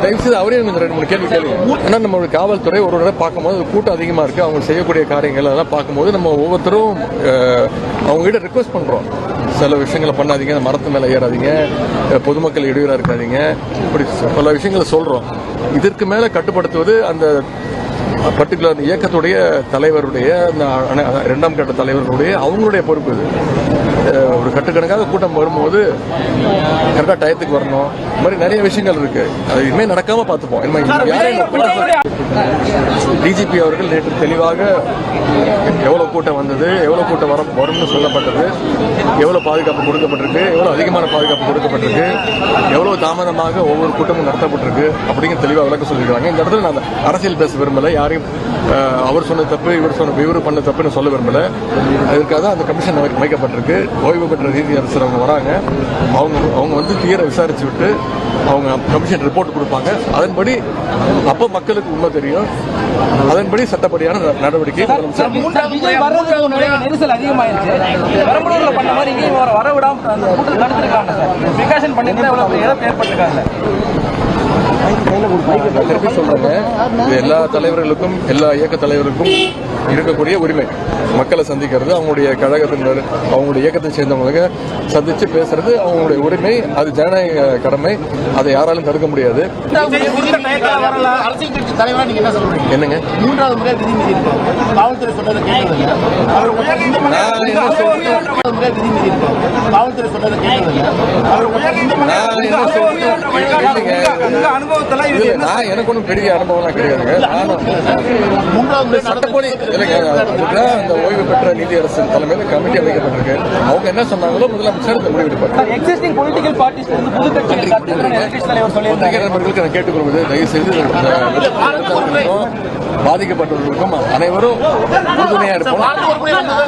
தயவுசெய்து அவரே 2-3 கேள்வி கேளுங்க. ஏன்னா நம்மளுடைய காவல்துறை ஒரு தடவை பார்க்கும்போது கூட்டம் அதிகமா இருக்கு, அவங்க செய்யக்கூடிய காரியங்கள் அதெல்லாம் பார்க்கும்போது நம்ம ஒவ்வொருத்தரும் அவங்க கிட்ட ரிக்வெஸ்ட் பண்றோம், சில விஷயங்களை பண்ணாதீங்க, மரத்து மேல ஏறாதீங்க, பொதுமக்கள் இடையூறா இருக்காதீங்க, இப்படி பல விஷயங்களை சொல்றோம். இதற்கு மேல கட்டுப்படுத்துவது அந்த பர்டிகுலர் இயக்கத்துடைய தலைவருடைய, இரண்டாம் கட்ட தலைவர்களுடைய அவங்களுடைய பொறுப்பு. இது ஒரு கட்டுக்கணக்காக கூட்டம் வரும்போது கரெக்டாக டயத்துக்கு வரணும். இந்த மாதிரி நிறைய விஷயங்கள் இருக்கு, அது இனிமேல் நடக்காம பார்த்துப்போம். டிஜிபி அவர்கள் நேற்று தெளிவாக எவ்வளவு கூட்டம் வந்தது, எவ்வளவு கூட்டம் வரும்னு சொல்லப்பட்டது, எவ்வளவு பாதுகாப்பு கொடுக்கப்பட்டிருக்கு, எவ்வளவு அதிகமான பாதுகாப்பு கொடுக்கப்பட்டிருக்கு, எவ்வளவு தாமதமாக ஒவ்வொரு கூட்டமும் நடத்தப்பட்டிருக்கு அப்படிங்கிற தெளிவாக விளக்க சொல்லியிருக்காங்க. இந்த இடத்துல நான் அரசியல் பேச விரும்பல, யாரையும் அவர் சொன்ன தப்பு இவர் பண்ண தப்புன்னு சொல்ல விரும்பல. அதற்காக அந்த கமிஷன் அமைக்கப்பட்டிருக்கு. ஓய்வு பெற்ற நீதியரசர் அவங்க வராங்க, அவங்க வந்து தீர விசாரிச்சு விட்டு அவங்க கமிஷன் ரிப்போர்ட் கொடுப்பாங்க. அதன்படி அப்ப மக்களுக்கு உண்மை தெரியும், அதன்படி சட்டப்படியான நடவடிக்கை. நெரிசல் அதிகமாயிருச்சு, பெரம்பலூர்ல பண்ண மாதிரி இங்கேயும் வர விடாம அந்த கூட்டத்தை தடுத்திருக்காங்க சார். பிரிகாஷன் பண்ணிட்டு எவ்வளவு இழப்பு ஏற்பட்டிருக்காங்க. திருப்பி சொல்றேங்க, எல்லா தலைவர்களுக்கும் எல்லா இயக்க தலைவருக்கும் இருக்கக்கூடிய உரிமை. மக்களை சந்திக்கிறது அவங்களுடைய கழகத்தினர், அவங்களுடைய இயக்கத்தை சேர்ந்தவங்க சந்திச்சு பேசுறது அவங்களுடைய உரிமை, அது ஜனநாயக கடமை, அதை யாராலும் தடுக்க முடியாது. என்னங்க நான் எனக்கு ஒன்றும் பெரிய அனுபவம்லாம் கிடையாதுங்க. சட்டப்படி இல்லைங்க, அந்த ஓய்வு பெற்ற நீதியரசர் தலைமையில் கமிட்டி அமைக்கப்பட்டிருக்கு. அவங்க என்ன சொன்னாங்களோ முதலமைச்சர் முடிவெடுப்பார். நண்பர்களுக்கு நான் கேட்டுக்கொள்வது, தயவு செய்து பாதிக்கப்பட்டவர்களுக்கும் அனைவரும் உறுதுணையா இருப்போம்.